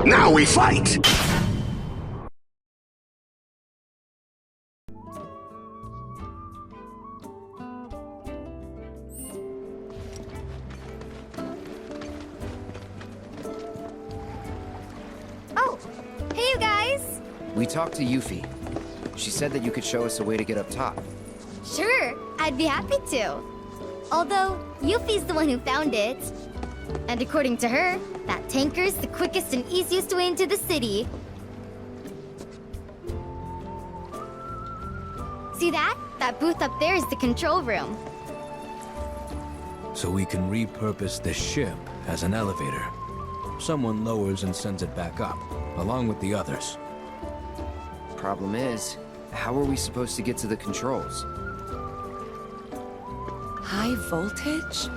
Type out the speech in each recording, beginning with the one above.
Now we fight! Oh, hey you guys! We talked to Yuffie. She said that you could show us a way to get up top. Sure, I'd be happy to. Although, Yuffie's the one who found it. And according to her, that tanker's the quickest and easiest way into the city. See that? That booth up there is the control room. So we can repurpose the ship as an elevator. Someone lowers and sends it back up, along with the others. Problem is, how are we supposed to get to the controls? High voltage?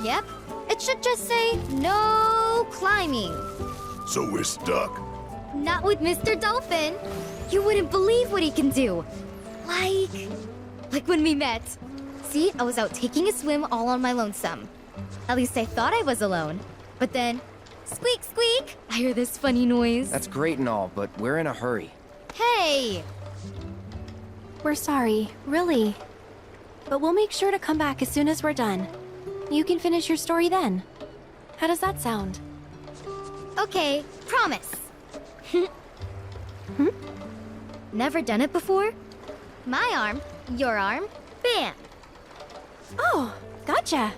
Yep, it should just say, no climbing. So we're stuck. Not with Mr. Dolphin. You wouldn't believe what he can do. Like when we met. See, I was out taking a swim all on my lonesome. At least I thought I was alone. But then, squeak, squeak, I hear this funny noise. That's great and all, but we're in a hurry. Hey! We're sorry, really. But we'll make sure to come back as soon as we're done. You can finish your story then. How does that sound? Okay, promise. Never done it before? My arm, your arm, bam! Oh, gotcha.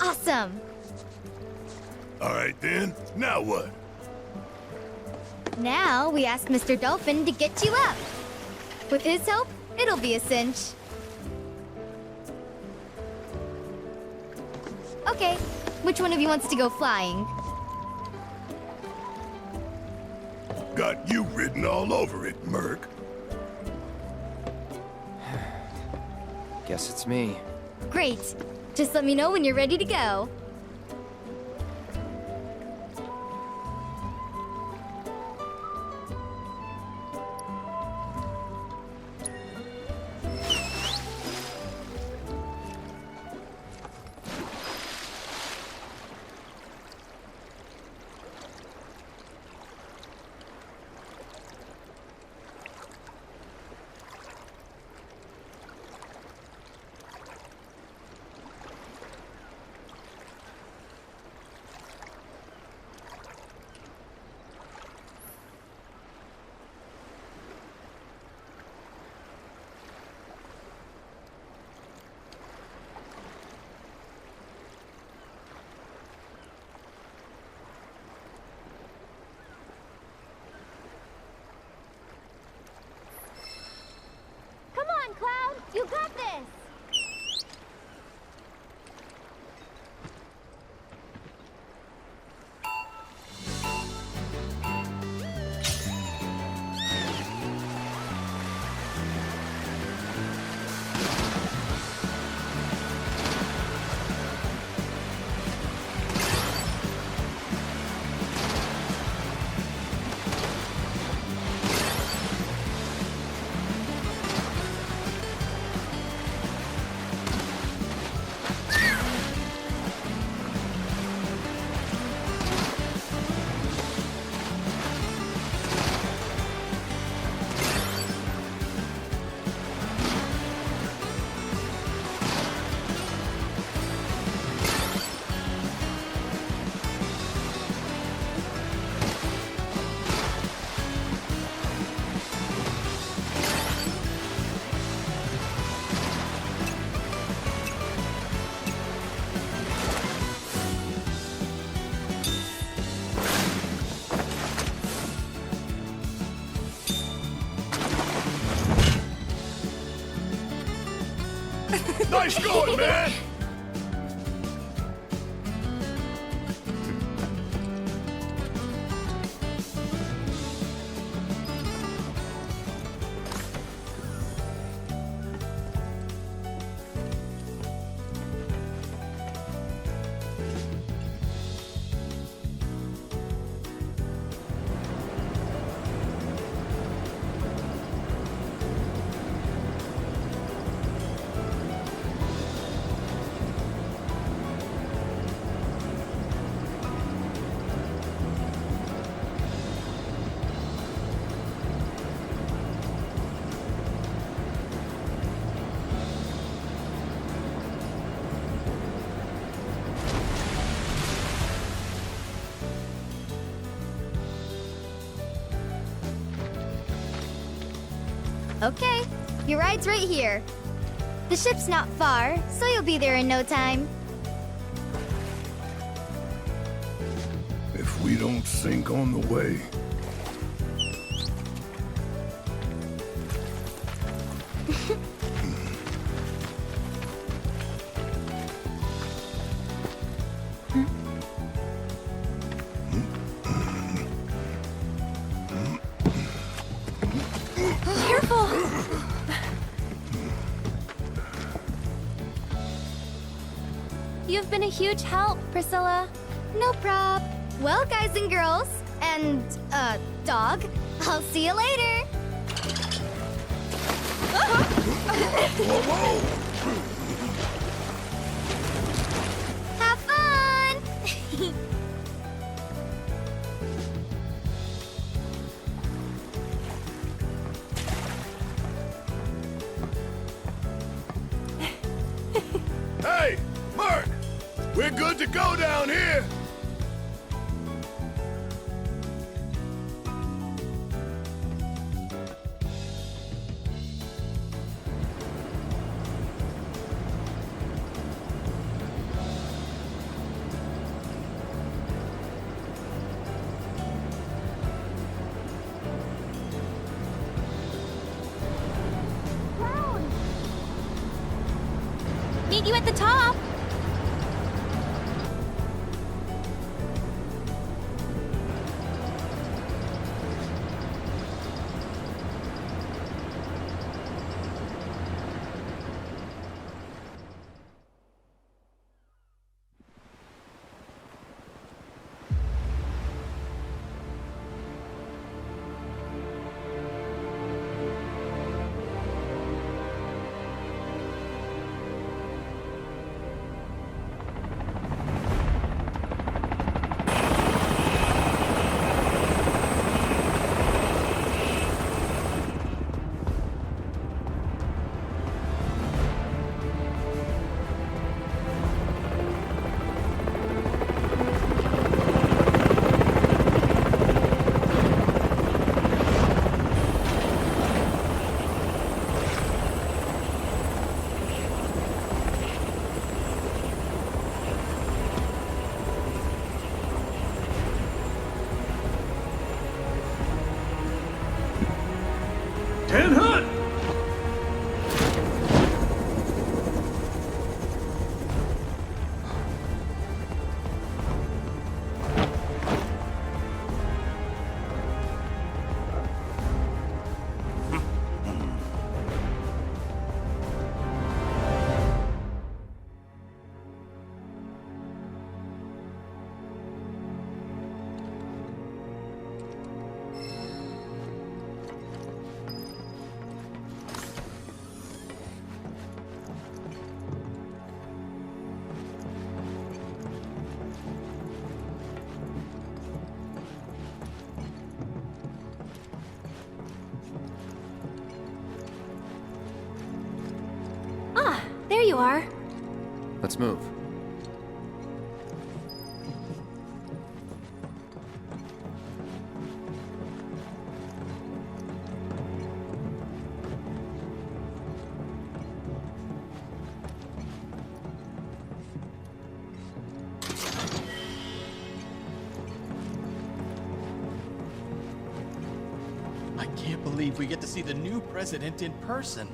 Awesome! Alright then, now what? Now we ask Mr. Dolphin to get you up. With his help, it'll be a cinch. Okay, which one of you wants to go flying? Got you written all over it, Merc. Guess it's me. Great. Just let me know when you're ready to go. Come on, Cloud! You got this! Nice going, man! Okay, your ride's right here. The ship's not far, so you'll be there in no time. If we don't sink on the way. Careful! You've been a huge help, Priscilla. No prob. Well, guys and girls, and, dog, I'll see you later. Whoa, whoa! Have fun! Hey, Mark! We're good to go down here! Meet you at the top! There you are. Let's move. I can't believe we get to see the new president in person.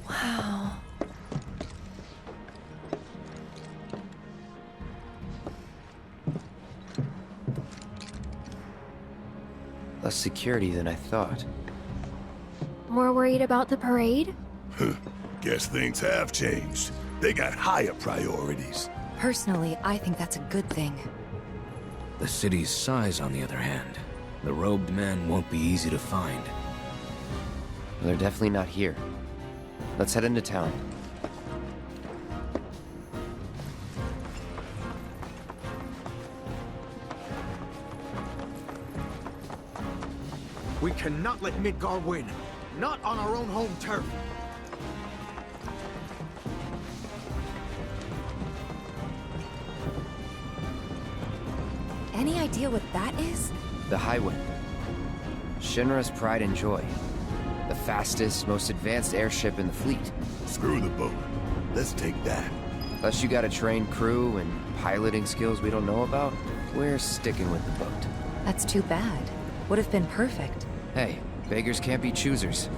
Wow. Less security than I thought. More worried about the parade? Guess things have changed. They got higher priorities. Personally, I think that's a good thing. The city's size, on the other hand. The robed men won't be easy to find. They're definitely not here. Let's head into town. We cannot let Midgar win. Not on our own home turf. Any idea what that is? The Highwind. Shinra's pride and joy. The fastest, most advanced airship in the fleet. Screw the boat. Let's take that. Unless you got a trained crew and piloting skills we don't know about, we're sticking with the boat. That's too bad. Would have been perfect. Hey, beggars can't be choosers.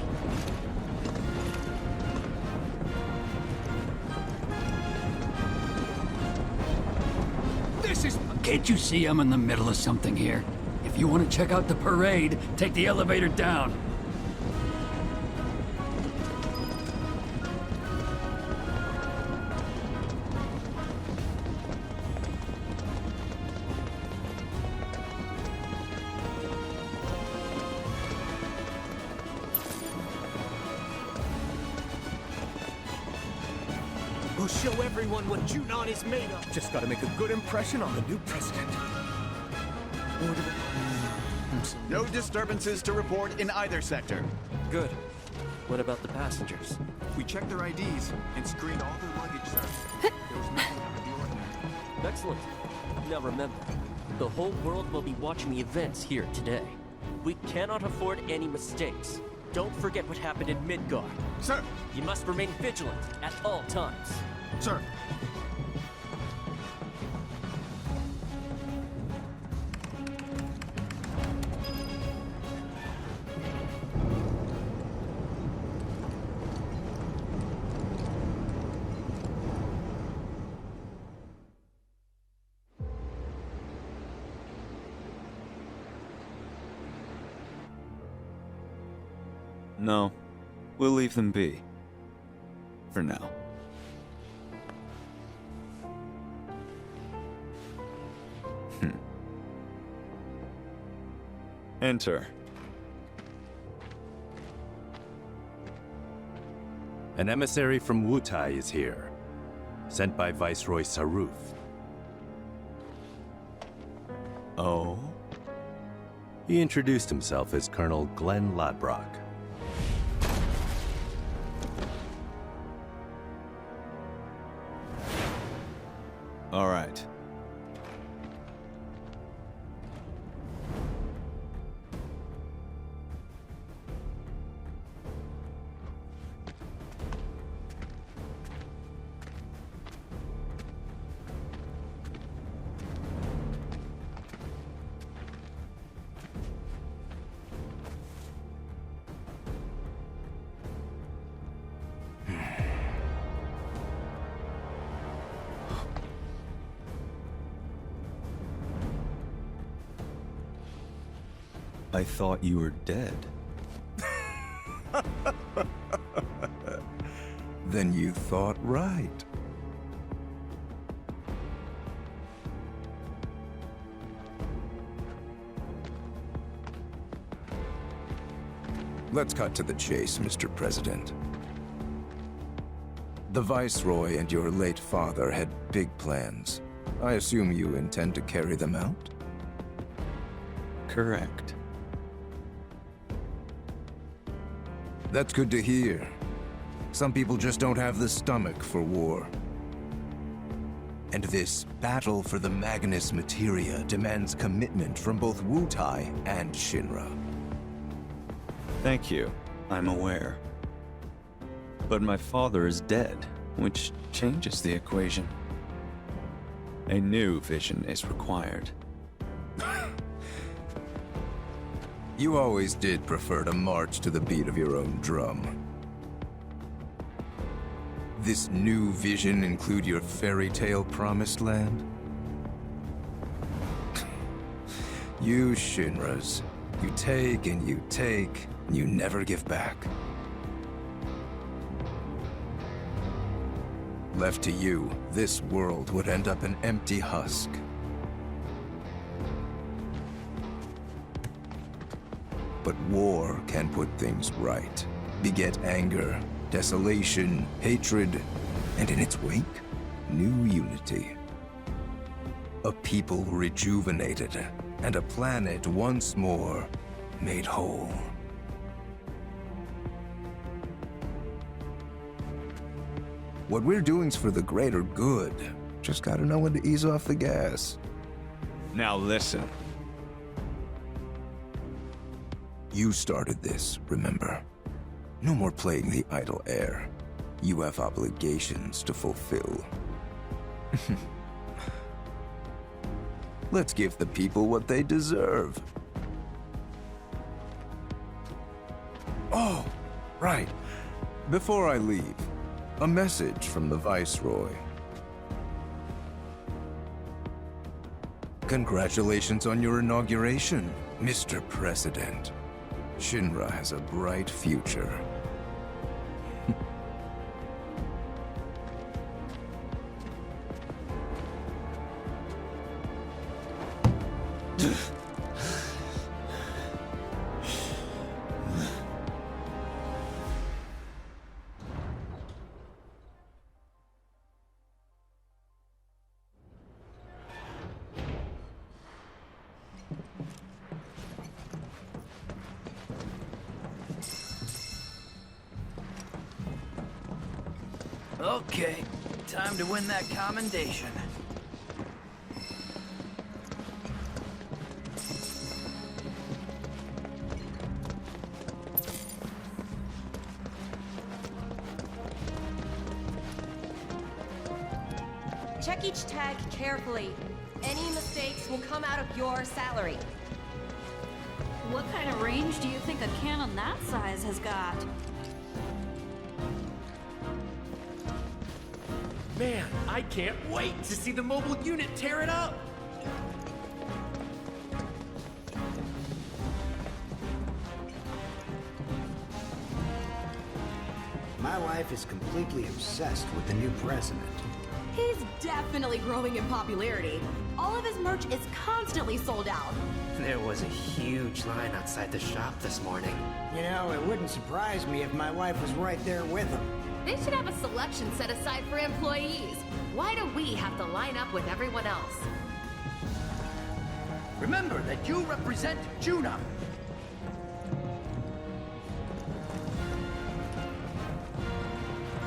Can't you see I'm in the middle of something here? If you want to check out the parade, take the elevator down. We'll show everyone what Junon is made of. Just gotta make a good impression on the new president. No disturbances to report in either sector. Good. What about the passengers? We checked their IDs and screened all their luggage, sir. There was nothing out of the ordinary. Excellent. Now remember, the whole world will be watching the events here today. We cannot afford any mistakes. Don't forget what happened in Midgar. Sir! You must remain vigilant at all times. Sir! No, we'll leave them be. For now. Enter. An emissary from Wutai is here, sent by Viceroy Saruf. Oh? He introduced himself as Colonel Glenn Ladbrock. All right. I thought you were dead. Then you thought right. Let's cut to the chase, Mr. President. The Viceroy and your late father had big plans. I assume you intend to carry them out? Correct. That's good to hear. Some people just don't have the stomach for war. And this battle for the Magnus Materia demands commitment from both Wutai and Shinra. Thank you. I'm aware. But my father is dead, which changes the equation. A new vision is required. You always did prefer to march to the beat of your own drum. This new vision include your fairy tale promised land? You Shinras, you take and you never give back. Left to you, this world would end up an empty husk. But war can put things right. Beget anger, desolation, hatred, and in its wake, new unity. A people rejuvenated, and a planet once more made whole. What we're doing's for the greater good. Just gotta know when to ease off the gas. Now listen. You started this, remember? No more playing the idle heir. You have obligations to fulfill. Let's give the people what they deserve. Oh, right. Before I leave, a message from the Viceroy. Congratulations on your inauguration, Mr. President. Shinra has a bright future. Okay, time to win that commendation. Check each tag carefully. Any mistakes will come out of your salary. What kind of range do you think a cannon that size has got? Man, I can't wait to see the mobile unit tear it up! My wife is completely obsessed with the new president. He's definitely growing in popularity. All of his merch is constantly sold out. There was a huge line outside the shop this morning. You know, it wouldn't surprise me if my wife was right there with him. They should have a selection set aside for employees. Why do we have to line up with everyone else? Remember that you represent Juna.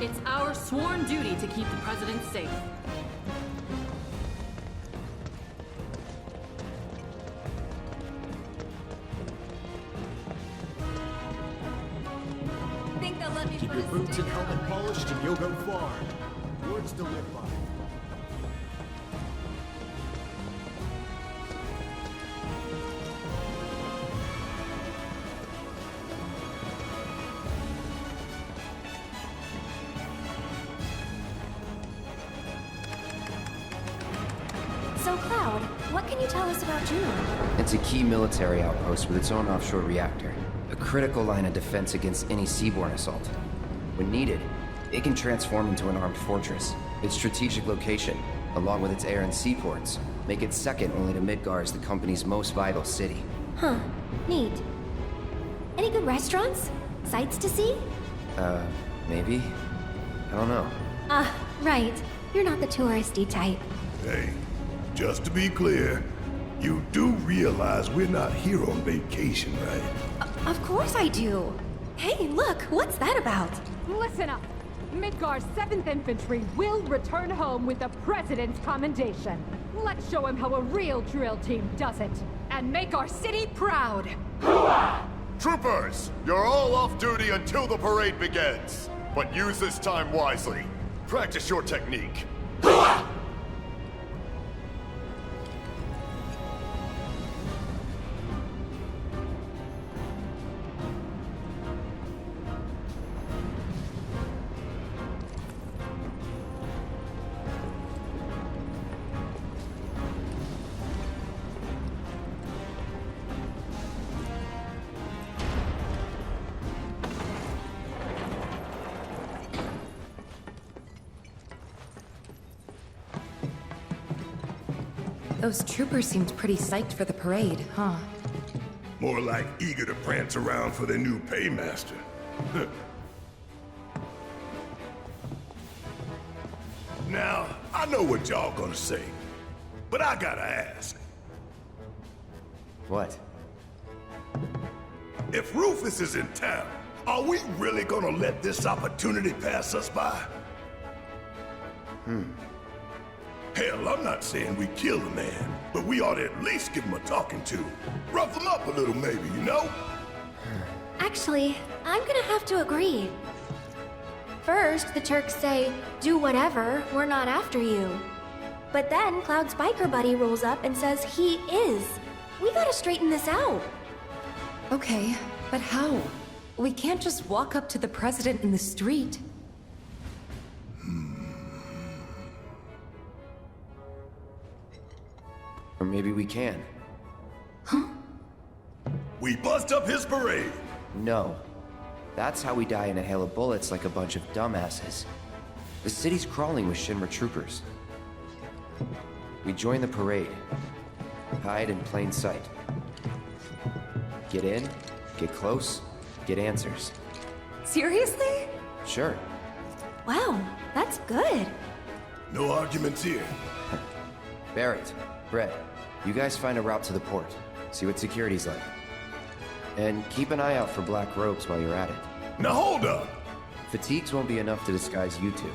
It's our sworn duty to keep the president safe. Think they'll let me Keep put your a boots and sticker on helmet my polished and you'll go far. Words to live by. So, Cloud, what can you tell us about Juno? It's a key military outpost with its own offshore reactor. A critical line of defense against any seaborne assault. When needed, it can transform into an armed fortress. Its strategic location, along with its air and seaports, make it second only to Midgar as the company's most vital city. Huh. Neat. Any good restaurants? Sights to see? Maybe? I don't know. Ah, right. You're not the touristy type. Hey, just to be clear, you do realize we're not here on vacation, right? Of course I do. Hey, look, what's that about? Listen up. Midgar's 7th Infantry will return home with the President's commendation. Let's show him how a real drill team does it, and make our city proud. Troopers, you're all off duty until the parade begins. But use this time wisely. Practice your technique. Those troopers seemed pretty psyched for the parade, huh? More like eager to prance around for their new paymaster. Now, I know what y'all gonna say, but I gotta ask. What? If Rufus is in town, are we really gonna let this opportunity pass us by? Hell, I'm not saying we kill the man, but we ought to at least give him a talking to. Rough him up a little maybe, you know? Actually, I'm gonna have to agree. First, the Turks say, do whatever, we're not after you. But then Cloud's biker buddy rolls up and says he is. We gotta straighten this out. Okay, but how? We can't just walk up to the president in the street. Or maybe we can. We bust up his parade. No. That's how we die in a hail of bullets like a bunch of dumbasses. The city's crawling with Shinra troopers. We join the parade. Hide in plain sight. Get in, get close, get answers. Seriously? Sure. Wow, that's good. No arguments here. Barrett, Brett, you guys find a route to the port. See what security's like. And keep an eye out for black robes while you're at it. Now hold up! Fatigues won't be enough to disguise you two.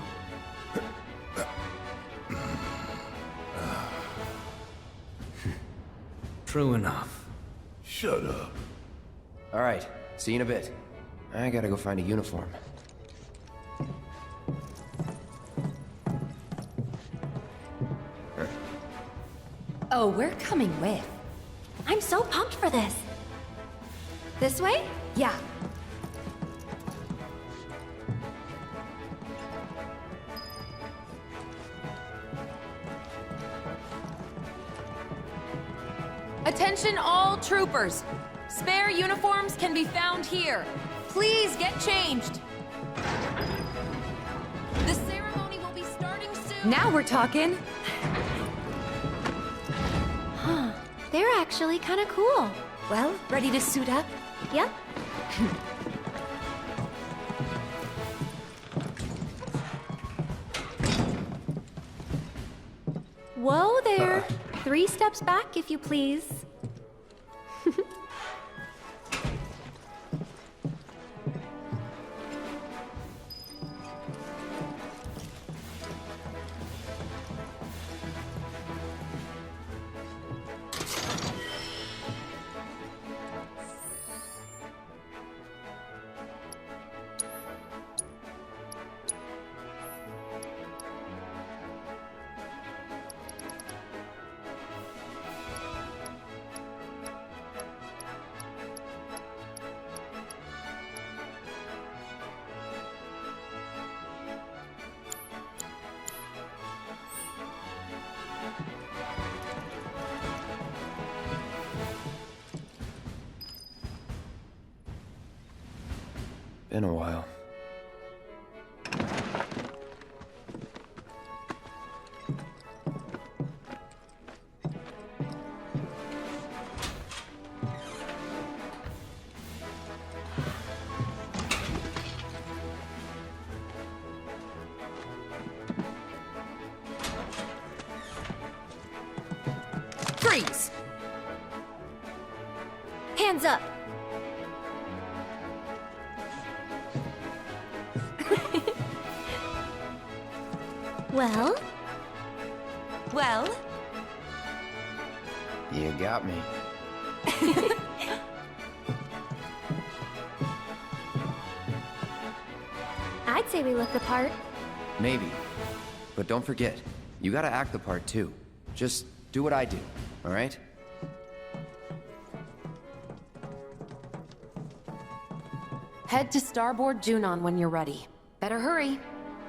True enough. Shut up. Alright, see you in a bit. I gotta go find a uniform. Oh, we're coming with. I'm so pumped for this. This way? Yeah. Attention all troopers. Spare uniforms can be found here. Please get changed. The ceremony will be starting soon. Now we're talking. Huh. They're actually kind of cool. Well, ready to suit up? Yep. Whoa there. 3 steps back, if you please. Been a while. Freeze! Hands up. Well? Well? You got me. I'd say we look the part. Maybe. But don't forget, you gotta act the part too. Just do what I do, alright? Head to starboard Junon when you're ready. Better hurry.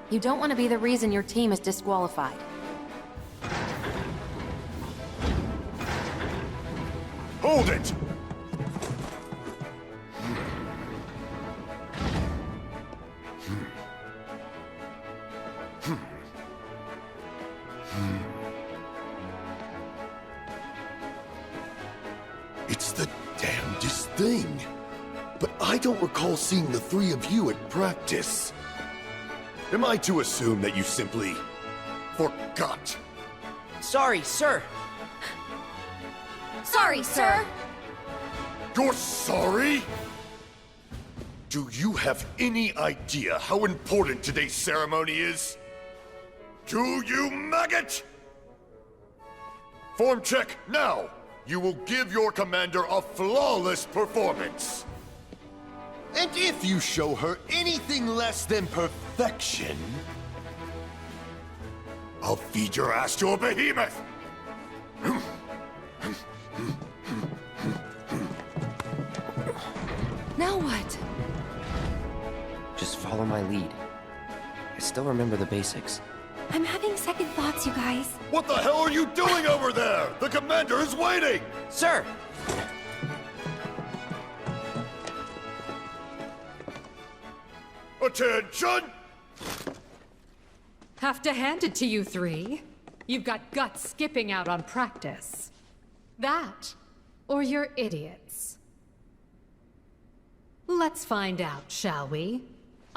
You don't want to be the reason your team is disqualified. Hold it! It's the damnedest thing. But I don't recall seeing the 3 of you at practice. Am I to assume that you simply forgot? Sorry, sir. Sorry, sir. You're sorry? Do you have any idea how important today's ceremony is? Do you, maggot? Form check now! You will give your commander a flawless performance. And if you show her anything less than perfection, I'll feed your ass to a behemoth! Now what? Just follow my lead. I still remember the basics. I'm having second thoughts, you guys. What the hell are you doing over there? The commander is waiting! Sir! Attention! Have to hand it to you three. You've got guts skipping out on practice. That, or you're idiots. Let's find out, shall we?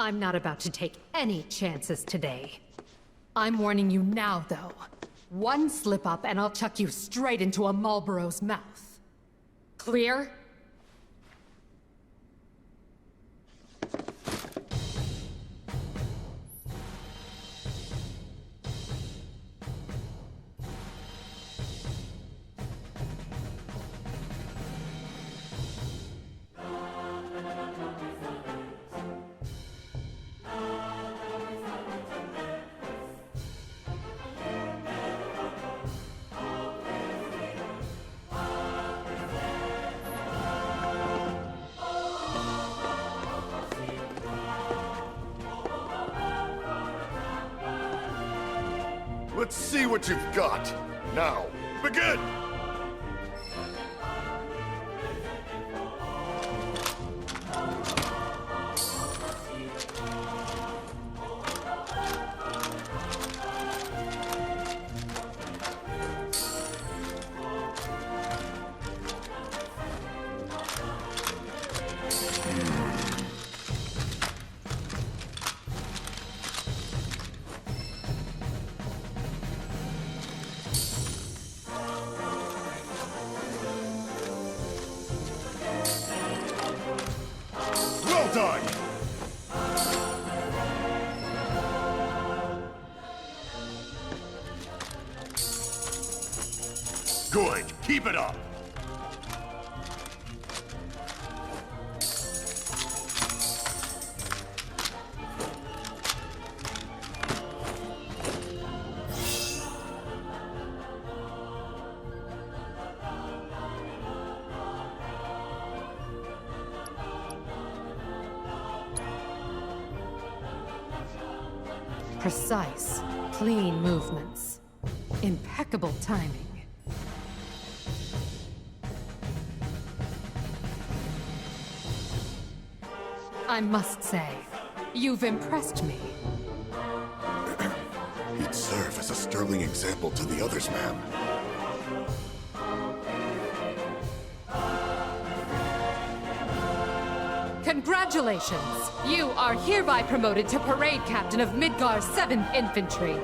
I'm not about to take any chances today. I'm warning you now, though. One slip up and I'll chuck you straight into a Marlboro's mouth. Clear? Let's see what you've got. Now, begin! Well done! Good. Keep it up. Precise, clean movements. Impeccable timing. I must say, you've impressed me. He'd serve as a sterling example to the others, ma'am. Congratulations! You are hereby promoted to Parade Captain of Midgar's 7th Infantry.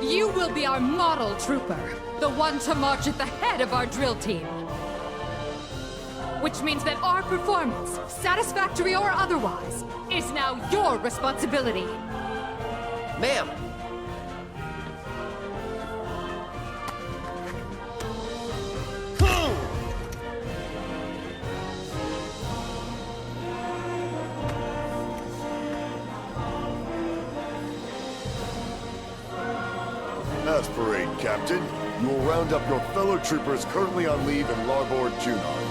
You will be our model trooper, the one to march at the head of our drill team. Which means that our performance, satisfactory or otherwise, is now your responsibility. Ma'am! As Parade Captain, you will round up your fellow troopers currently on leave in Larboard Junon.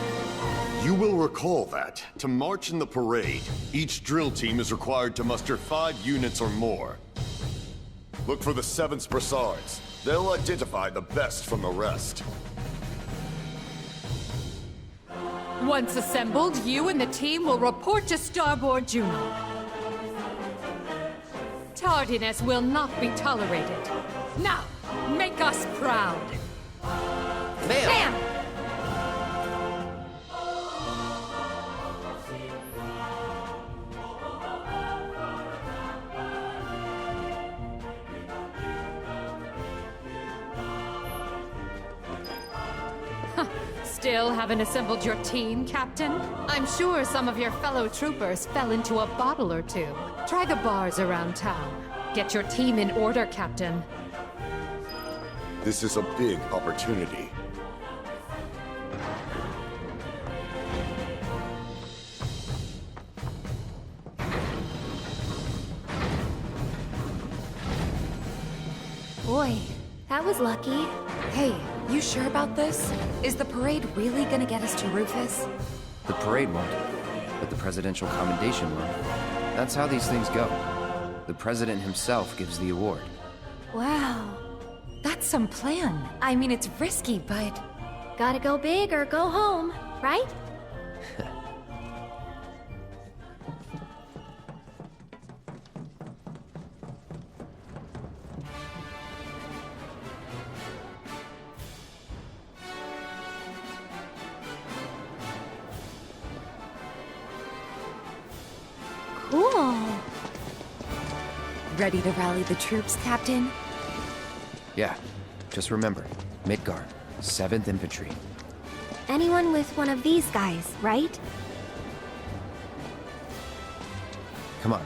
You will recall that, to march in the parade, each drill team is required to muster 5 units or more. Look for the 7th Brassards. They'll identify the best from the rest. Once assembled, you and the team will report to Starboard Junon. Tardiness will not be tolerated. Now, make us proud. Ma'am! still haven't assembled your team, Captain? I'm sure some of your fellow troopers fell into a bottle or two. Try the bars around town. Get your team in order, Captain. This is a big opportunity. Boy, that was lucky. Hey, you sure about this? Is the parade really gonna get us to Rufus? The parade won't, but the presidential commendation will. That's how these things go. The president himself gives the award. Wow. That's some plan. I mean, it's risky, but... Gotta go big or go home, right? Cool. Ready to rally the troops, Captain? Yeah, just remember, Midgar, 7th Infantry. Anyone with one of these guys, right? Come on.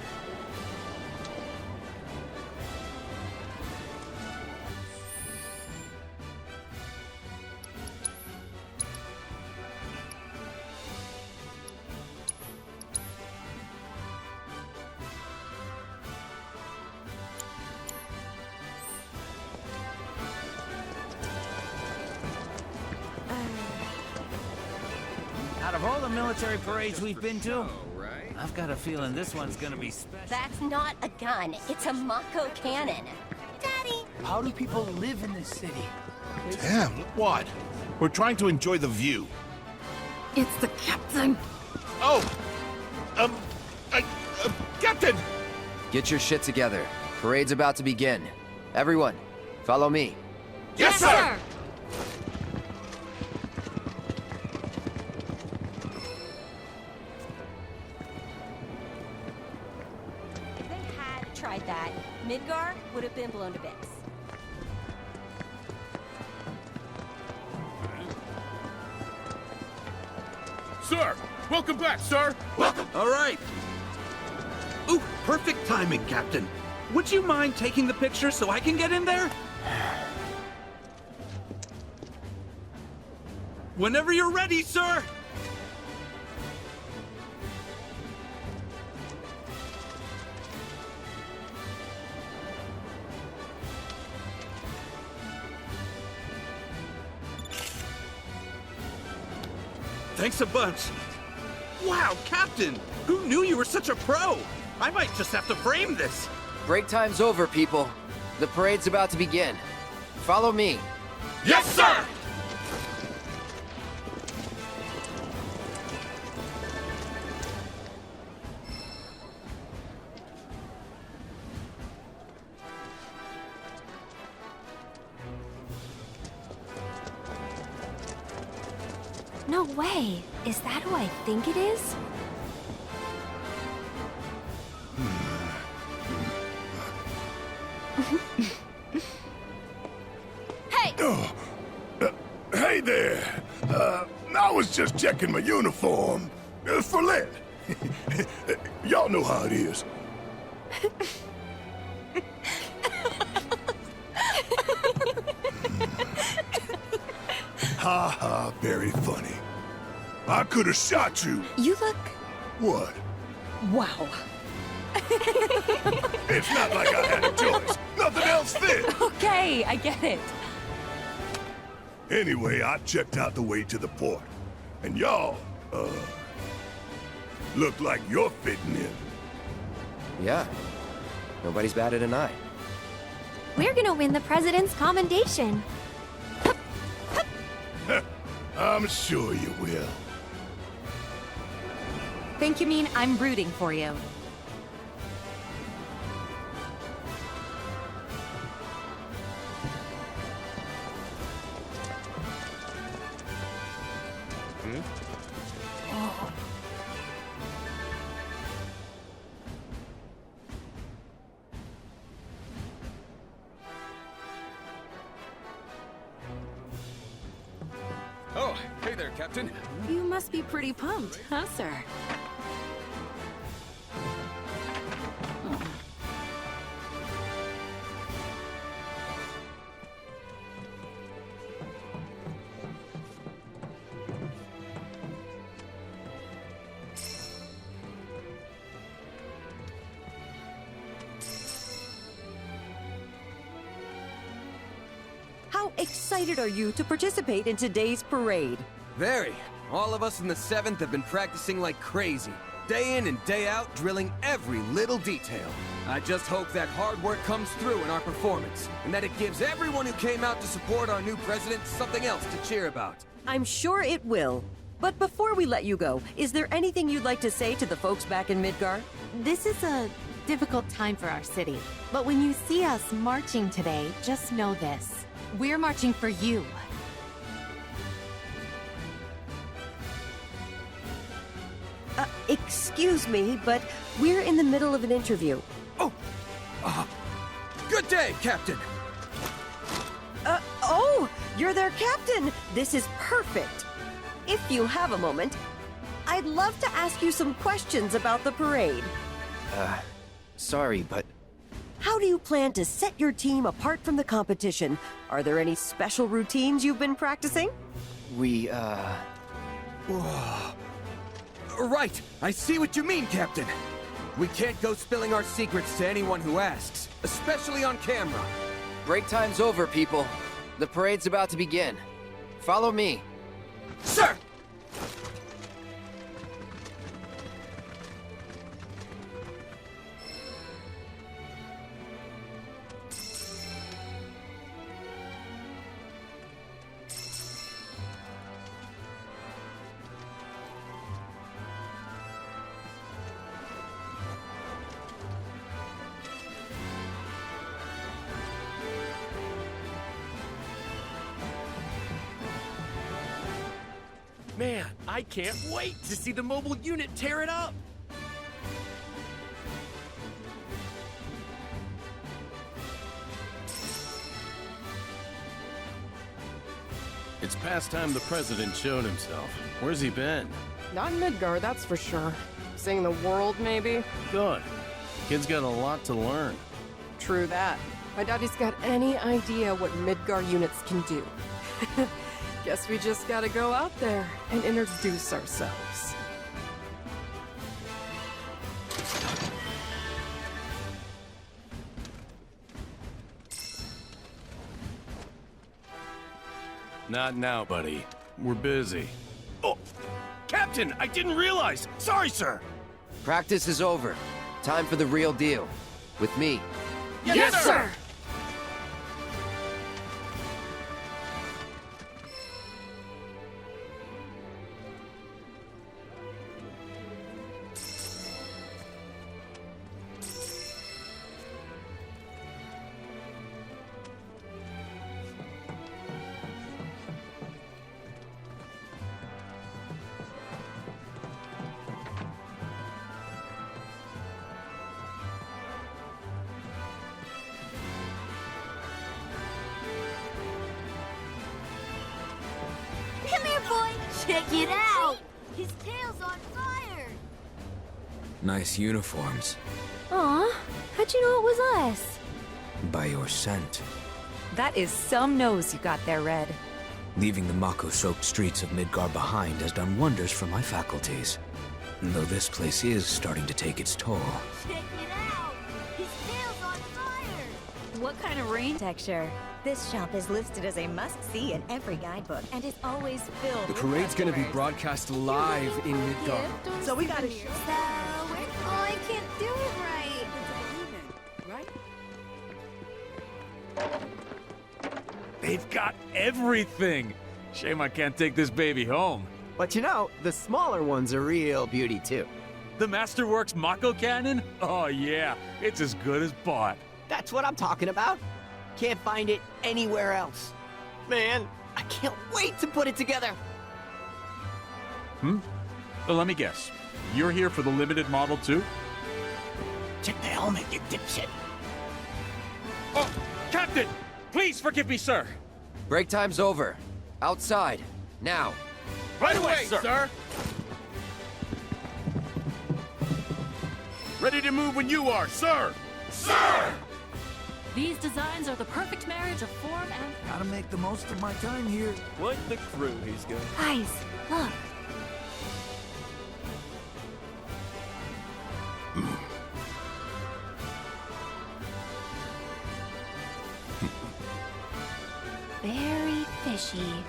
Out of all the military parades we've been to, I've got a feeling this one's gonna be special. That's not a gun. It's a Mako cannon. Daddy! How do people live in this city? Damn, what? We're trying to enjoy the view. It's the captain! Oh! Captain! Get your shit together. Parade's about to begin. Everyone, follow me. Yes, sir! If they had tried that, Midgar would have been blown to bits. Sir! Welcome back, sir! Welcome! All right! Ooh, perfect timing, Captain. Would you mind taking the picture so I can get in there? Whenever you're ready, sir! Thanks a bunch. Wow, Captain! Who knew you were such a pro? I might just have to frame this. Break time's over, people. The parade's about to begin. Follow me. Yes, sir! No way. Is that who I think it is? Hey! Hey there! I was just checking my uniform. For Lynn. Y'all know how it is. Ha ha, very funny. I could have shot you. You look... What? Wow. It's not like I had a choice. Nothing else fit. Okay, I get it. Anyway, I checked out the way to the port. And y'all, look like you're fitting in. Yeah. Nobody's batted an eye. We're gonna win the president's commendation. I'm sure you will. Think you mean I'm rooting for you? Oh, hey there, Captain. You must be pretty pumped, huh, sir? How excited are you to participate in today's parade? Very. All of us in the 7th have been practicing like crazy. Day in and day out, drilling every little detail. I just hope that hard work comes through in our performance, and that it gives everyone who came out to support our new president something else to cheer about. I'm sure it will. But before we let you go, is there anything you'd like to say to the folks back in Midgar? This is a difficult time for our city. But when you see us marching today, just know this. We're marching for you. Excuse me, but we're in the middle of an interview. Good day, Captain! Oh, you're their captain! This is perfect. If you have a moment, I'd love to ask you some questions about the parade. Sorry, but How do you plan to set your team apart from the competition? Are there any special routines you've been practicing? we, Right! I see what you mean, Captain! We can't go spilling our secrets to anyone who asks, especially on camera. break time's over, people. The parade's about to begin. Follow me. Sir! Man, I can't wait to see the mobile unit tear it up! It's past time the president showed himself. Where's he been? Not in Midgar, that's for sure. Seeing the world, maybe? Good. Kid's got a lot to learn. True that. I doubt he's got any idea what Midgar units can do. Guess we just gotta go out there and introduce ourselves. Not now, buddy. We're busy. Oh! Captain, I didn't realize! Sorry, sir! Practice is over. Time for the real deal. With me. Yes, sir! Come here, boy! Check it out! His tail's on fire! Nice uniforms. Aw, how'd you know it was us? By your scent. That is some nose you got there, Red. Leaving the Mako-soaked streets of Midgar behind has done wonders for my faculties. Though this place is starting to take its toll. Check it out! His tail's on fire! What kind of rain texture? This shop is listed as a must-see in every guidebook and is always filled The with parade's gonna be customers. broadcast live in Midgar. So we gotta Oh, I can't do it right! They've got everything! Shame I can't take this baby home. But you know, the smaller one's a real beauty too. The Masterworks Mako cannon? Oh yeah, it's as good as bought. That's what I'm talking about. Can't find it anywhere else. Man, I can't wait to put it together. Let me guess. You're here for the limited model too? Check the helmet, you dipshit. Oh, Captain! Please forgive me, sir! Break time's over. Outside. Now. Right away, sir! Ready to move when you are, sir! Sir! These designs are the perfect marriage of form and... Gotta make the most of my time here. Quite the crew he's got. Guys, look. Very fishy.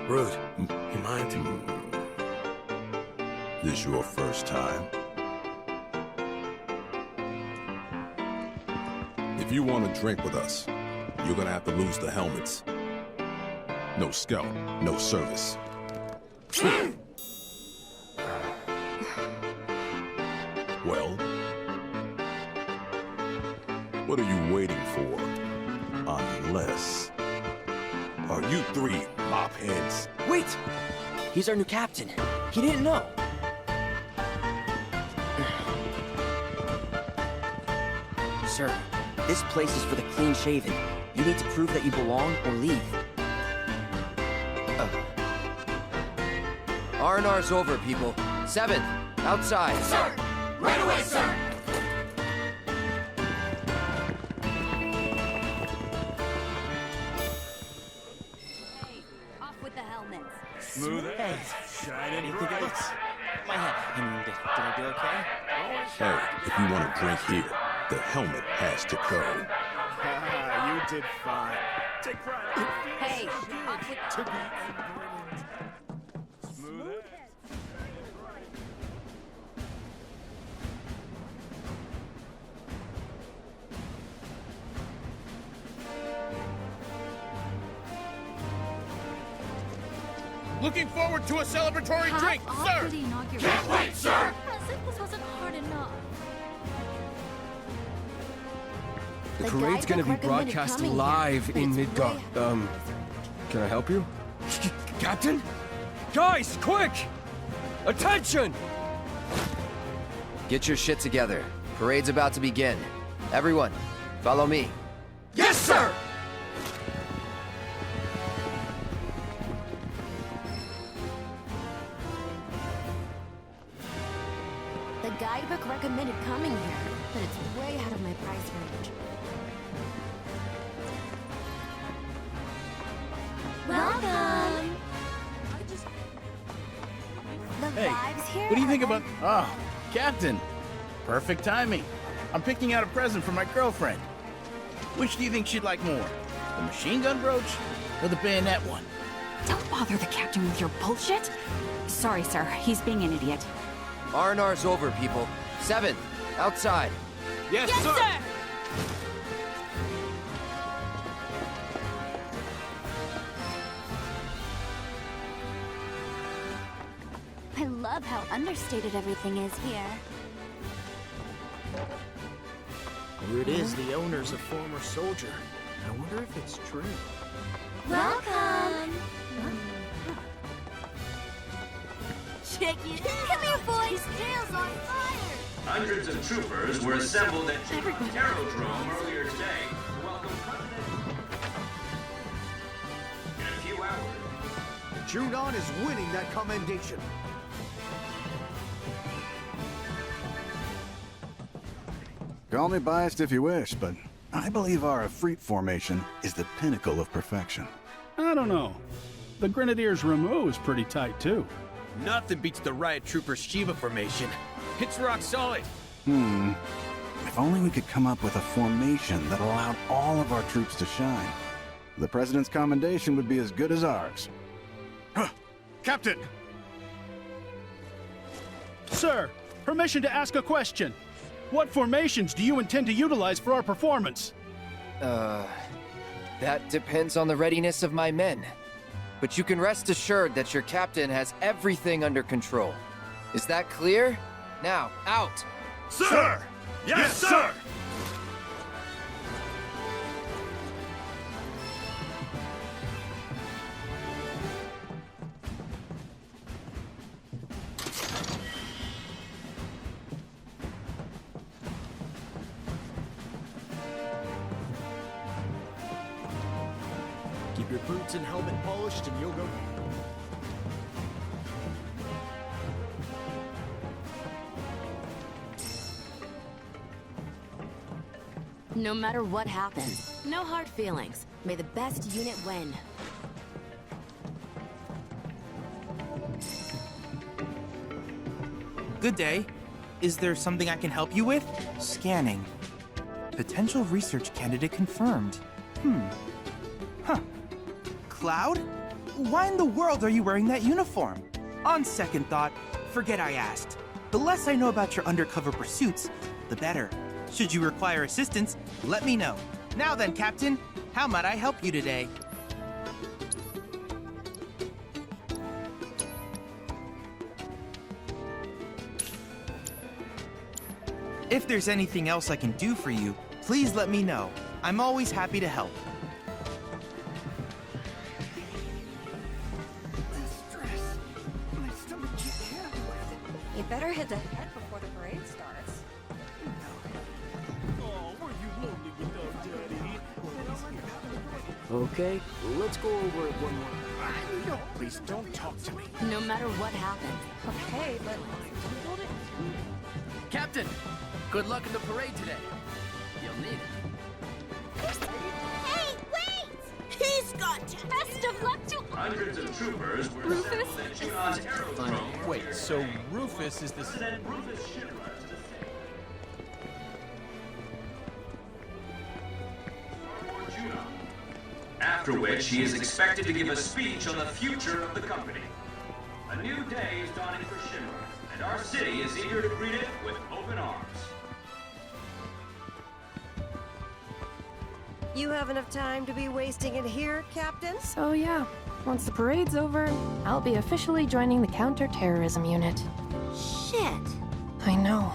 Rude, you mind? This your first time? If you want to drink with us, you're gonna have to lose the helmets. No scout, no service. Well? What are you waiting for? Unless... Are you three mopheads? Wait! He's our new captain. He didn't know. Sir, this place is for the clean-shaven. You need to prove that you belong or leave. R&R's over, people. 7th, outside. Sir! Right away, sir! Off with the helmets. Smooth as shining Anything bright. else? My head. I mean, did I do okay? Hey, if you want to drink here, the helmet has to go. You did fine. Take pride. Hey, off with... To be smooth as. Looking forward to a celebratory drink, sir! The inauguration. Can't wait, sir! As if this wasn't hard enough. The The parade's guidebook gonna be recommended broadcast coming live here, but in it's Midgard. way Can I help you? Captain? Guys, quick! Attention! Get your shit together. Parade's about to begin. Everyone, follow me. Yes, sir! The guidebook recommended coming here, but it's way out of my price range. Welcome! The Hey, vibes here what do you are think like- about... Oh, Captain. Perfect timing. I'm picking out a present for my girlfriend. Which do you think she'd like more? The machine gun brooch or the bayonet one? Don't bother the captain with your bullshit. Sorry, sir. He's being an idiot. R&R's over, people. 7th, outside. Yes, sir! I love how understated everything is here. Word is the owner's a former soldier. I wonder if it's true. Welcome! Check it out! Come here, boys! His tail's on fire! Hundreds of troopers were assembled at Junon Aerodrome earlier today to welcome President. In a few hours. Junon is winning that commendation. Call me biased if you wish, but I believe our Efreet formation is the pinnacle of perfection. I don't know. The Grenadiers' Rameau is pretty tight, too. Nothing beats the Riot Troopers Shiva formation. It's rock solid. If only we could come up with a formation that allowed all of our troops to shine. The President's commendation would be as good as ours. Captain! Sir, permission to ask a question. What formations do you intend to utilize for our performance? That depends on the readiness of my men. But you can rest assured that your captain has everything under control. Is that clear? Now, out! Sir! Yes, sir! Keep your boots and helmet polished and you'll go. No matter what happens, no hard feelings. May the best unit win. Good day. Is there something I can help you with? Scanning. Potential research candidate confirmed. Huh. Cloud? Why in the world are you wearing that uniform? On second thought, forget I asked. The less I know about your undercover pursuits, the better. Should you require assistance, let me know. Now then, Captain, how might I help you today? If there's anything else I can do for you, please let me know. I'm always happy to help. You better head to head before the parade starts. Oh, were you lonely without Daddy? Okay, let's go over it one more. No, please don't talk to me. No matter what happens. Okay, but Captain, good luck in the parade today. You'll need it. Hey, wait! He's got best of luck to Hundreds of troopers were assembled at Junon's aerodrome. Wait, so Rufus is the... President Rufus Shinra to the city. For Junon. After which he is expected to give a speech on the future of the company. A new day is dawning for Shinra, and our city is eager to greet it with open arms. you have enough time to be wasting it here, Captain? So yeah, once the parade's over, I'll be officially joining the counter-terrorism unit. Shit. I know.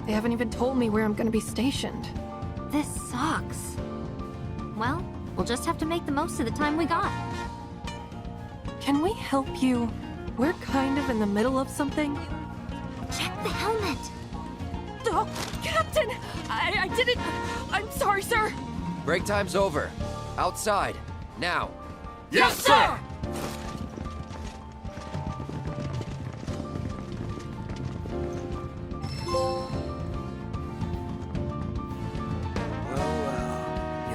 They haven't even told me where I'm gonna be stationed. This sucks. Well, we'll just have to make the most of the time we got. Can we help you? We're kind of in the middle of something. Check the helmet. Oh, Captain! I didn't... I'm sorry, sir. Break time's over. Outside. Now. Yes, sir!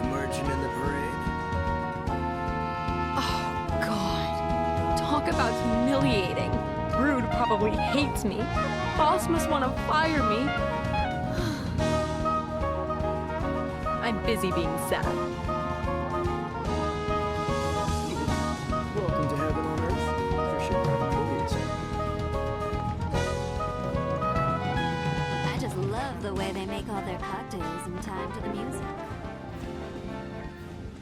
Emerging in the parade. Oh, God. Talk about humiliating. Brood probably hates me. Boss must want to fire me. I'm busy being sad. Welcome to heaven on earth. For sure, please. I just love the way they make all their cocktails in time to the music.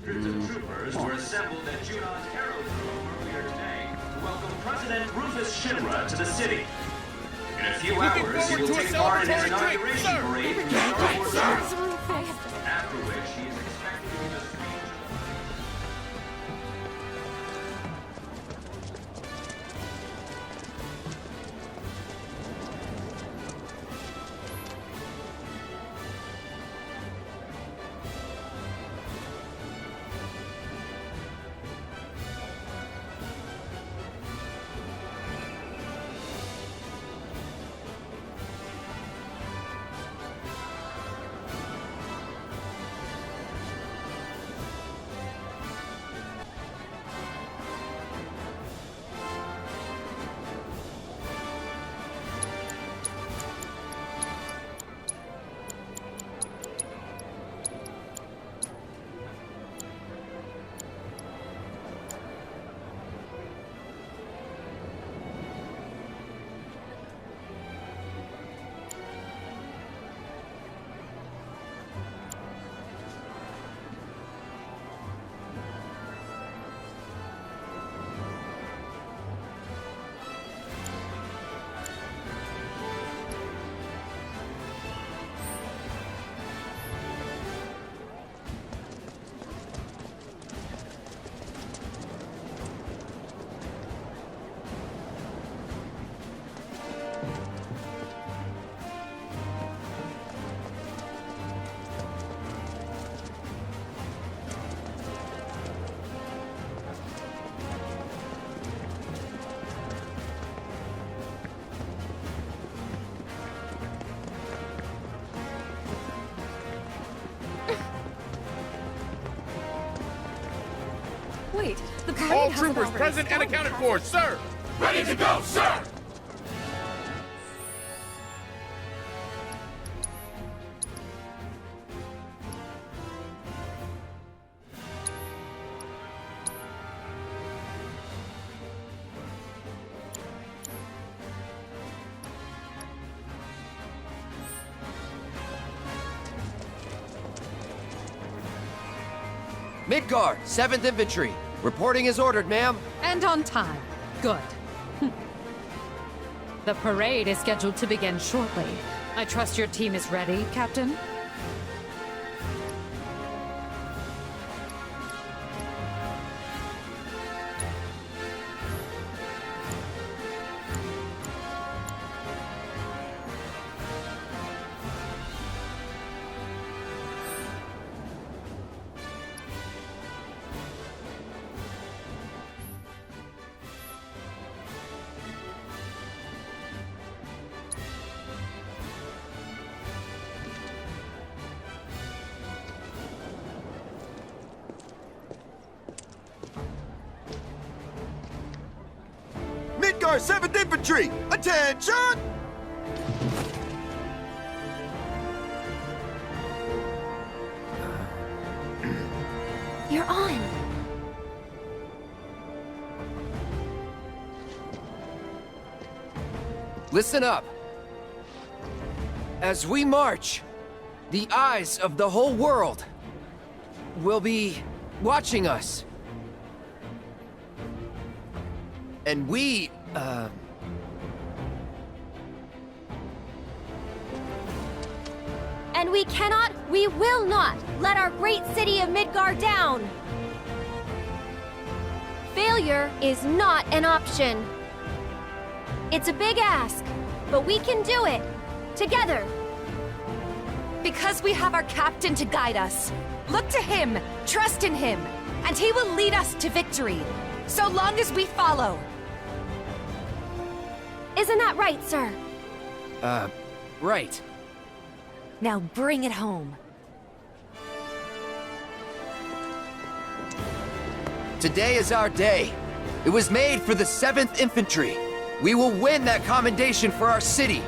Hundreds of troopers were assembled at Junon's aerodrome earlier today to welcome President Rufus Shinra to the city. In a few hours, he will take part in his inauguration parade in the Star Wars Army. After which, he is expected to give a speech. Wait, the parade All hasn't troopers already present and started, accounted has for, it? sir! Ready to go, sir! Midgar, 7th Infantry. Reporting as ordered, ma'am. And on time. Good. The parade is scheduled to begin shortly. I trust your team is ready, Captain? Midgar 7th Infantry! Attention! You're on. Listen up. As we march, the eyes of the whole world will be watching us. And we, And we cannot, we will not, let our great city of Midgar down! Failure is not an option. It's a big ask, but we can do it. Together. Because we have our captain to guide us. Look to him, trust in him, and he will lead us to victory. So long as we follow. Isn't that right, sir? Right. Now bring it home. Today is our day. It was made for the 7th Infantry. We will win that commendation for our city.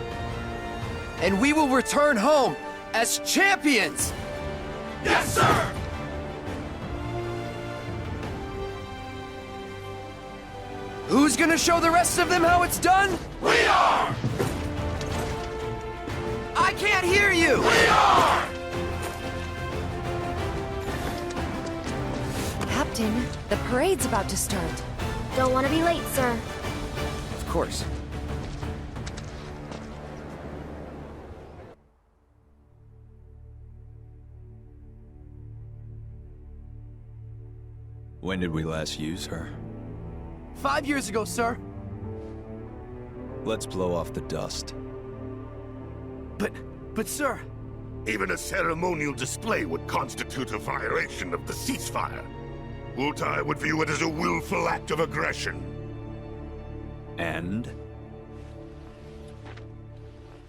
And we will return home as champions! Yes, sir! Who's gonna show the rest of them how it's done? We are! I can't hear you! We are! Captain, the parade's about to start. Don't want to be late, sir. Of course. When did we last use her? 5 years ago, sir. Let's blow off the dust. But sir... Even a ceremonial display would constitute a violation of the ceasefire. Wutai would view it as a willful act of aggression. And?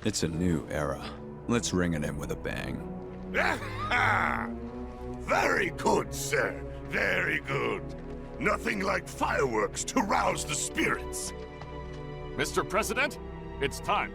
It's a new era. Let's ring it in with a bang. Very good, sir. Very good. Nothing like fireworks to rouse the spirits. Mr. President, it's time.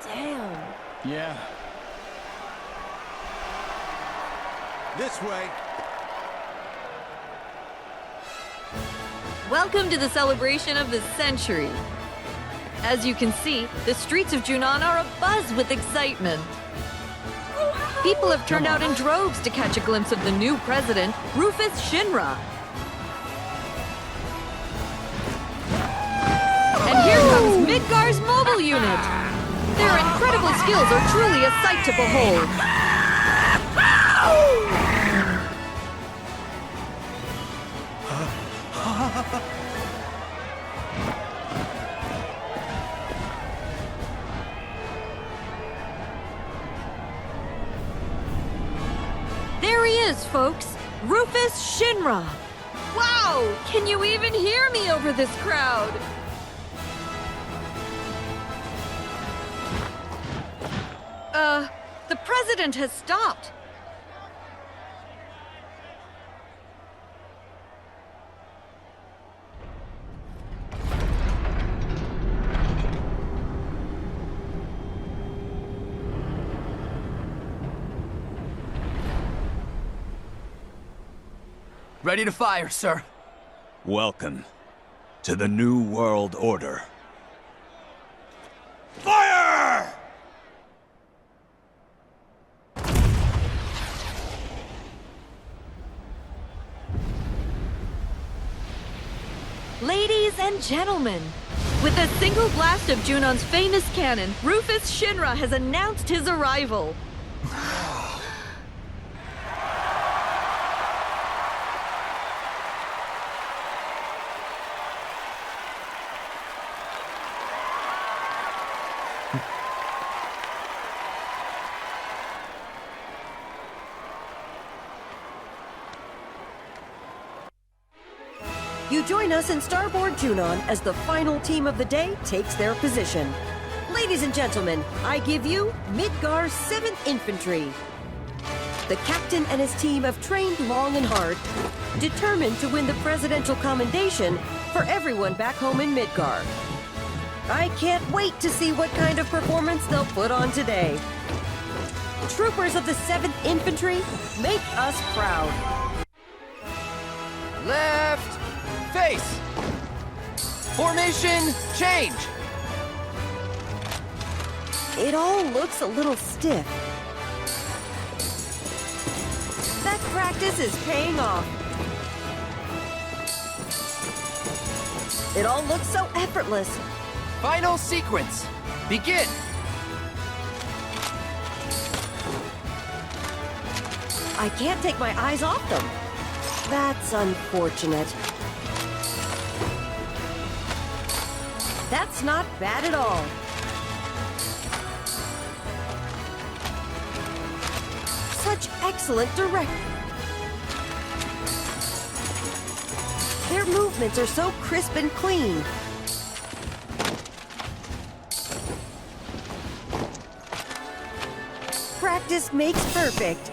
Damn. Yeah. This way. Welcome to the celebration of the century. As you can see, the streets of Junon are abuzz with excitement. People have turned out in droves to catch a glimpse of the new president, Rufus Shinra. And here comes Midgar's mobile unit. Their incredible skills are truly a sight to behold. he is, folks. Rufus Shinra. Wow! Can you even hear me over this crowd? The president has stopped. Ready to fire, sir. Welcome to the New World Order. Fire! Ladies and gentlemen, with a single blast of Junon's famous cannon, Rufus Shinra has announced his arrival. You join us in Starboard Junon as the final team of the day takes their position. Ladies and gentlemen, I give you Midgar's 7th Infantry. The captain and his team have trained long and hard, determined to win the presidential commendation for everyone back home in Midgar. I can't wait to see what kind of performance they'll put on today. Troopers of the 7th Infantry, make us proud. Left! Face! Formation, change! It all looks a little stiff. That practice is paying off. It all looks so effortless. Final sequence, begin! I can't take my eyes off them. That's unfortunate. That's not bad at all. Such excellent direction. Their movements are so crisp and clean. Practice makes perfect.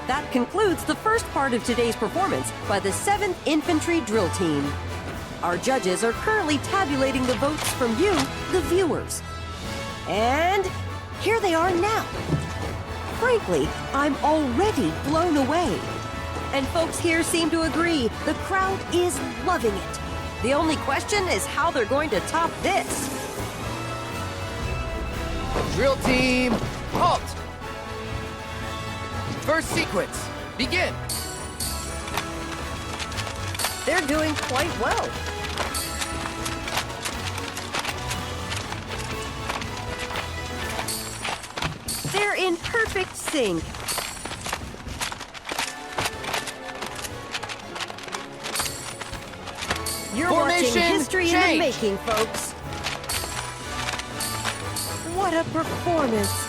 That concludes the first part of today's performance by the 7th Infantry Drill Team. Our judges are currently tabulating the votes from you, the viewers. And here they are now. Frankly, I'm already blown away. And folks here seem to agree. The crowd is loving it. The only question is how they're going to top this. Drill team, halt! First sequence, begin! They're doing quite well. They're in perfect sync. You're Formation, watching history change. in the making, folks. What a performance.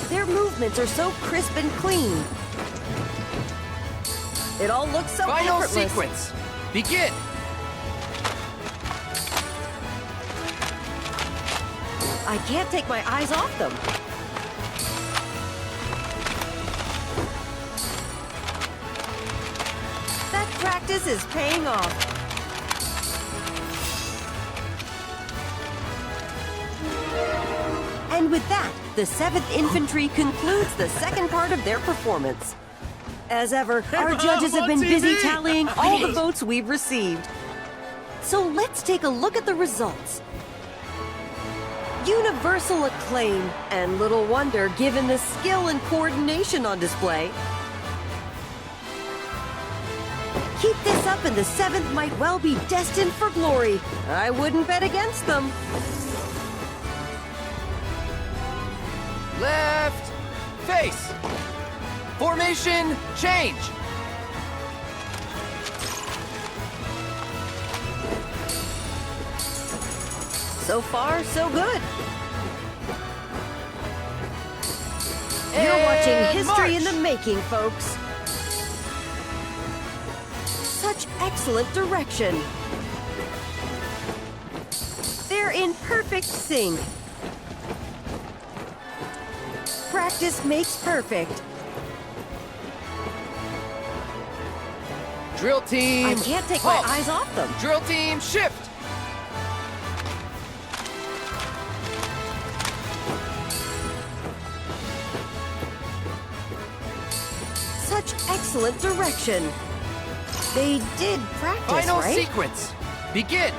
Their movements are so crisp and clean. It all looks so Final effortless. sequence, begin! I can't take my eyes off them. That practice is paying off. And with that, the 7th Infantry concludes the second part of their performance. As ever, our judges have been busy tallying all the votes we've received. So let's take a look at the results. Universal acclaim, and little wonder given the skill and coordination on display. Keep this up and the 7th might well be destined for glory. I wouldn't bet against them. Left, face! Formation, change! So far, so good. You're watching history in the making, folks. Such excellent direction. They're in perfect sync. Practice makes perfect. Drill team! I can't take my eyes off them. Drill team, shift! Such excellent direction. They did practice, Final right? sequence. Begin!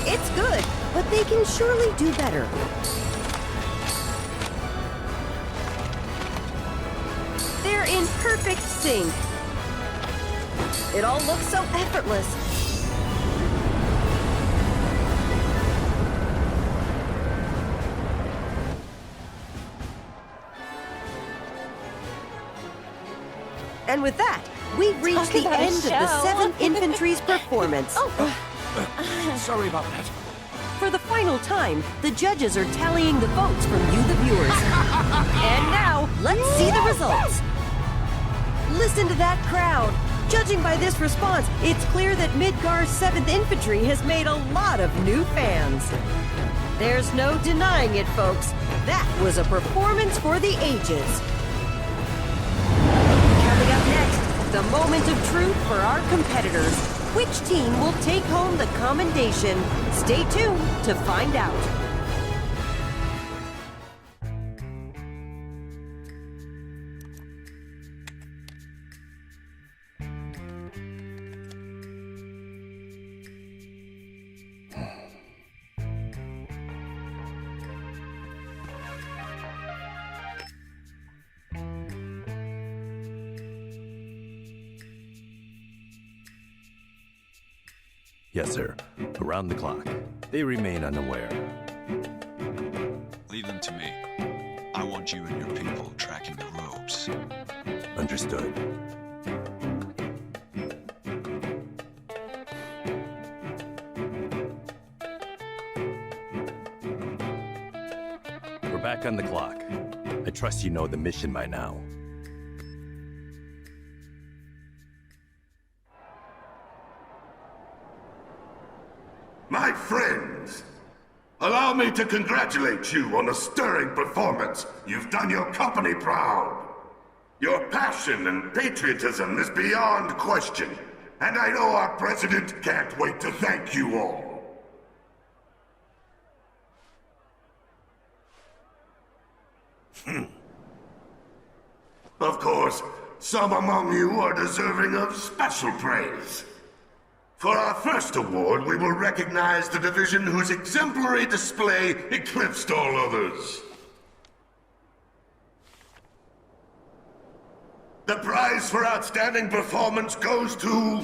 It's good, but they can surely do better. They're in perfect sync. It all looks so effortless. And with that, we've reached the end of the 7th Infantry's performance. Sorry about that. For the final time, the judges are tallying the votes from you, the viewers. And now, let's see the results. Listen to that crowd. Judging by this response, it's clear that Midgar's 7th Infantry has made a lot of new fans. There's no denying it, folks. That was a performance for the ages. Coming up next, the moment of truth for our competitors. Which team will take home the commendation? Stay tuned to find out. Yes, sir. Around the clock. They remain unaware. Leave them to me. I want you and your people tracking the robes. Understood. We're back on the clock. I trust you know the mission by now. My friends, allow me to congratulate you on a stirring performance. You've done your company proud. Your passion and patriotism is beyond question, and I know our president can't wait to thank you all. Of course, some among you are deserving of special praise. For our first award, we will recognize the division whose exemplary display eclipsed all others. The prize for outstanding performance goes to...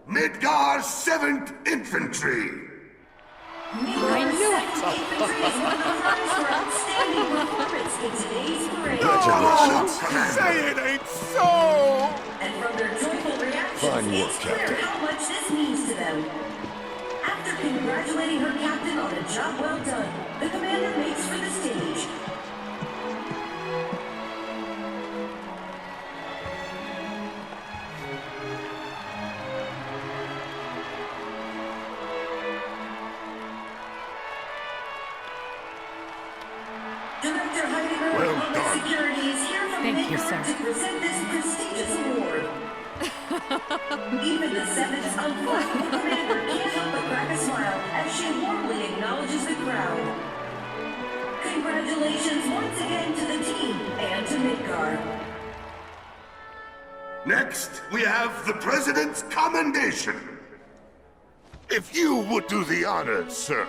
Midgar's 7th Infantry! I knew it! Infantry is one of the prize for outstanding performance in today's parade. Congratulations, Commander! Say it ain't so! And from their joyful reactions, Fine work, it's clear Captain. how much this means to them. After congratulating her captain on a job well done, the commander makes for the stage. Director Heidegger Well of Public done. Security is here from Thank you, Midgar sir. to present this prestigious award. Even the 7th unforgettable commander can't help but crack a smile as she warmly acknowledges the crowd. Congratulations once again to the team and to Midgar. Next, we have the President's Commendation. If you would do the honors, sir.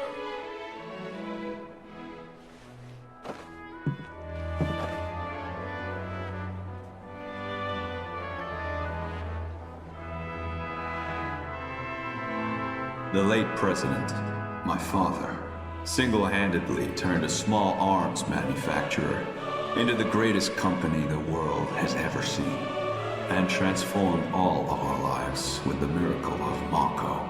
The late president, my father, single-handedly turned a small arms manufacturer into the greatest company the world has ever seen, and transformed all of our lives with the miracle of Mako.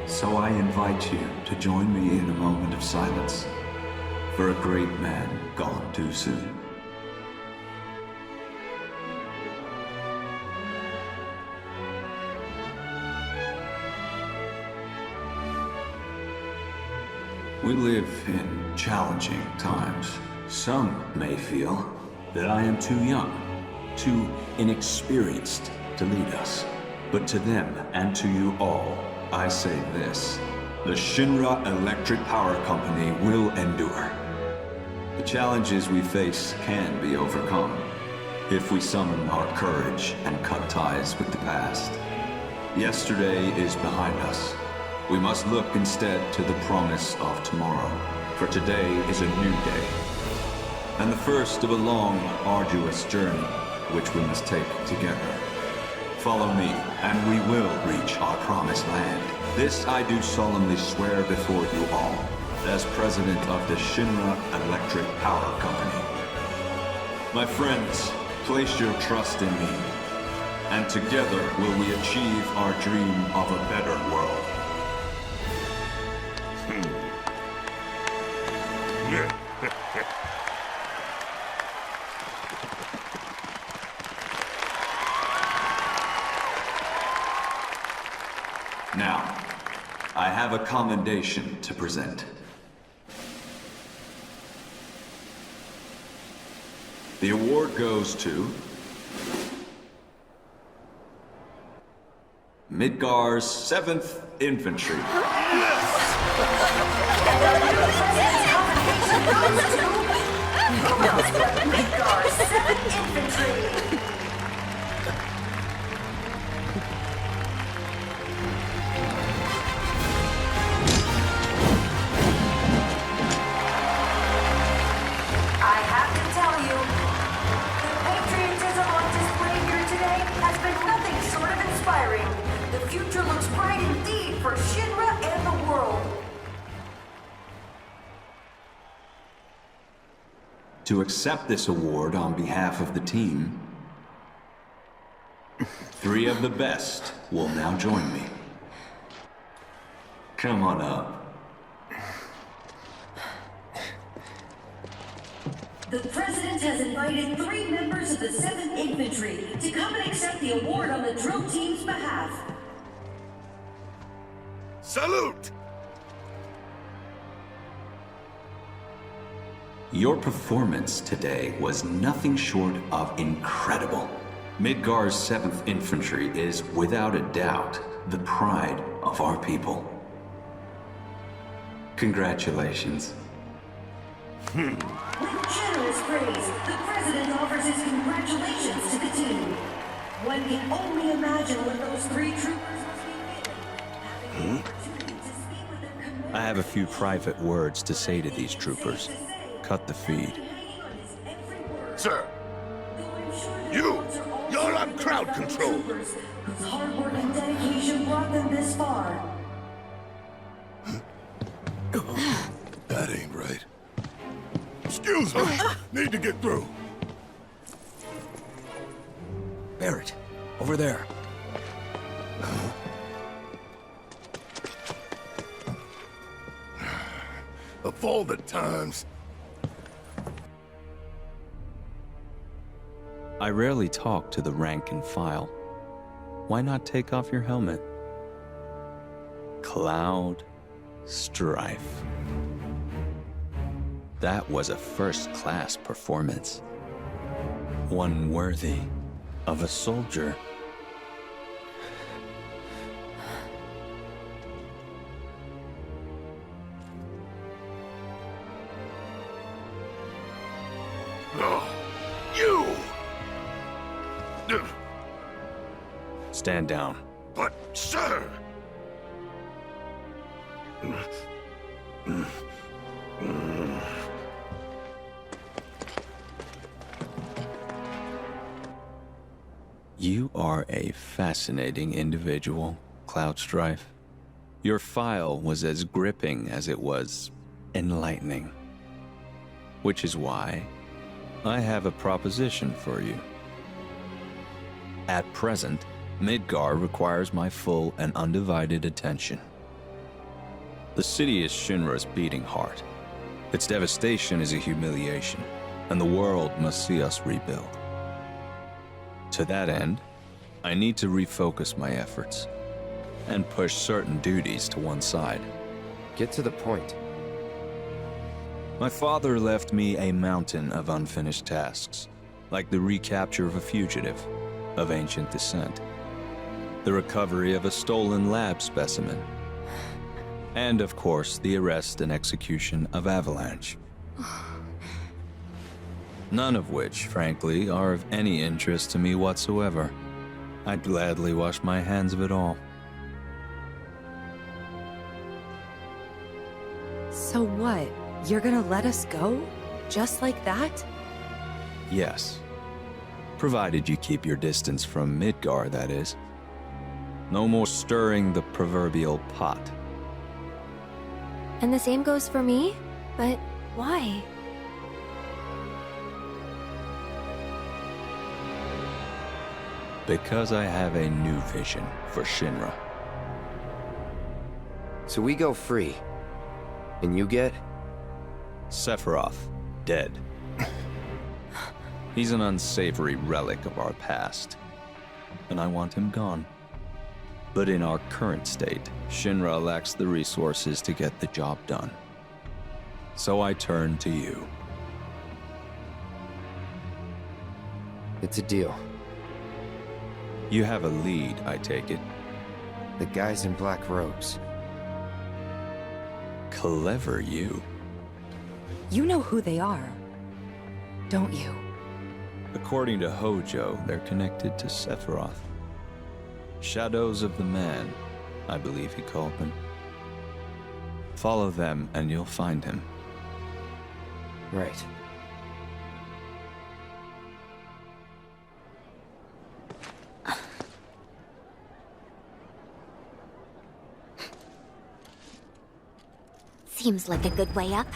So I invite you to join me in a moment of silence for a great man gone too soon. We live in challenging times. Some may feel that I am too young, too inexperienced to lead us. But to them and to you all, I say this: the Shinra Electric Power Company will endure. The challenges we face can be overcome if we summon our courage and cut ties with the past. Yesterday is behind us. We must look instead to the promise of tomorrow, for today is a new day, and the first of a long, arduous journey, which we must take together. Follow me, and we will reach our promised land. This I do solemnly swear before you all, as president of the Shinra Electric Power Company. My friends, place your trust in me, and together will we achieve our dream of a better world. Now, I have a commendation to present. The award goes to Midgar's 7th Infantry. Midgar's 7th Infantry. The future looks bright indeed for Shinra and the world. To accept this award on behalf of the team, 3 of the best will now join me. Come on up. The President has invited 3 members of the 7th Infantry to come and accept the award on the drill team's behalf. Salute! Your performance today was nothing short of incredible. Midgar's 7th Infantry is, without a doubt, the pride of our people. Congratulations. With generous praise, the President offers his congratulations to the team. One can only imagine what those 3 troopers must be feeling, having the opportunity to speak with their commander. I have a few private words to say to these troopers. Cut the feed. Sir, you're on crowd control. Whose hard work and dedication brought them this far. That ain't right. Excuse me. Need to get through. Barrett, over there. Of all the times. I rarely talk to the rank and file. Why not take off your helmet? Cloud Strife. That was a first-class performance. One worthy of a soldier. Oh, you! Stand down. But, sir! You are a fascinating individual, Cloud Strife. Your file was as gripping as it was enlightening. Which is why I have a proposition for you. At present, Midgar requires my full and undivided attention. The city is Shinra's beating heart. Its devastation is a humiliation, and the world must see us rebuild. To that end, I need to refocus my efforts and push certain duties to one side. Get to the point. My father left me a mountain of unfinished tasks, like the recapture of a fugitive of ancient descent, the recovery of a stolen lab specimen, and of course the arrest and execution of Avalanche. None of which, frankly, are of any interest to me whatsoever. I'd gladly wash my hands of it all. So what? You're gonna let us go? Just like that? Yes. Provided you keep your distance from Midgar, that is. No more stirring the proverbial pot. And the same goes for me? But why? Because I have a new vision for Shinra. So we go free. And you get? Sephiroth, dead. He's an unsavory relic of our past, and I want him gone. But in our current state, Shinra lacks the resources to get the job done. So I turn to you. It's a deal. You have a lead, I take it. The guys in black robes. Clever you. You know who they are, don't you? According to Hojo, they're connected to Sephiroth. Shadows of the Man, I believe he called them. Follow them and you'll find him. Right. Seems like a good way up.